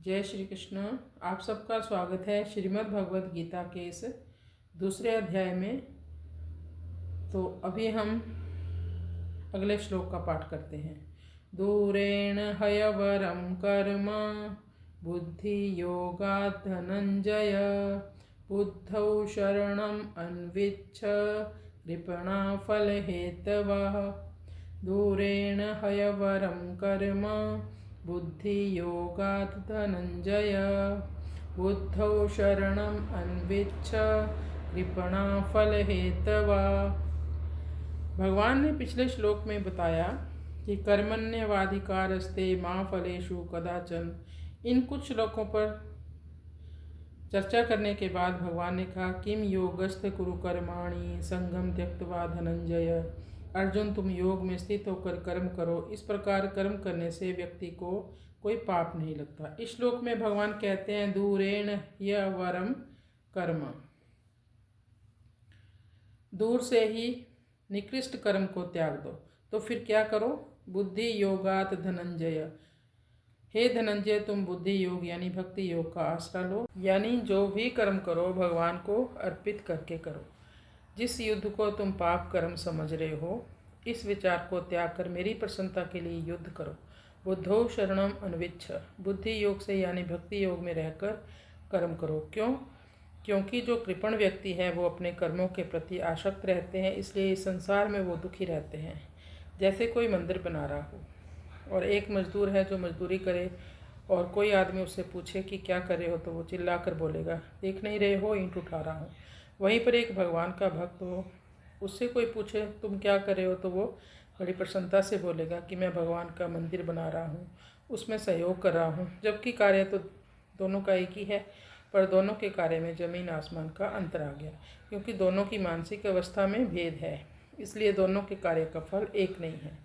जय श्री कृष्ण। आप सबका स्वागत है श्रीमद् भगवद गीता के इस दूसरे अध्याय में। तो अभी हम अगले श्लोक का पाठ करते हैं। दूरेण हयवरम कर्म बुद्धि योगात् धनंजय बुद्धौ शरणम अन्विच्छ कृपणा फल हेतवः। दूरेण हयवरम कर्म बुद्धि योगात् धनंजय बुद्धौ शरणम अन्विच्छ कृपणा फल हेतवा। भगवान ने पिछले श्लोक में बताया कि कर्मण्यवाधिकारस्ते मां फलेषु कदाचन। इन कुछ श्लोकों पर चर्चा करने के बाद भगवान ने कहा, किम योगस्थ कुरु कर्माणि संगम त्यक्त्वा धनंजय। अर्जुन, तुम योग में स्थित होकर कर्म करो। इस प्रकार कर्म करने से व्यक्ति को कोई पाप नहीं लगता। इस श्लोक में भगवान कहते हैं, दूरेण ह्यवरम कर्म, दूर से ही निकृष्ट कर्म को त्याग दो। तो फिर क्या करो? बुद्धि योगात धनंजय। हे धनंजय, तुम बुद्धि योग यानी भक्ति योग का आश्रय लो, यानी जो भी कर्म करो भगवान को अर्पित करके करो। जिस युद्ध को तुम पाप कर्म समझ रहे हो, इस विचार को त्याग कर मेरी प्रसन्नता के लिए युद्ध करो। बुद्धौ शरणम अन्विच्छ, बुद्धि योग से यानी भक्ति योग में रहकर कर्म करो। क्योंकि जो कृपण व्यक्ति है वो अपने कर्मों के प्रति आसक्त रहते हैं, इसलिए इस संसार में वो दुखी रहते हैं। जैसे कोई मंदिर बना रहा हो और एक मजदूर है जो मजदूरी करे और कोई आदमी उससे पूछे कि क्या कर रहे हो, तो वो चिल्ला कर बोलेगा, देख नहीं रहे हो, ईंट उठा रहा हूँ। वहीं पर एक भगवान का भक्त हो, उससे कोई पूछे तुम क्या कर रहे हो, तो वो बड़ी प्रसन्नता से बोलेगा कि मैं भगवान का मंदिर बना रहा हूँ, उसमें सहयोग कर रहा हूँ। जबकि कार्य तो दोनों का एक ही है, पर दोनों के कार्य में ज़मीन आसमान का अंतर आ गया, क्योंकि दोनों की मानसिक अवस्था में भेद है, इसलिए दोनों के कार्य का फल एक नहीं है।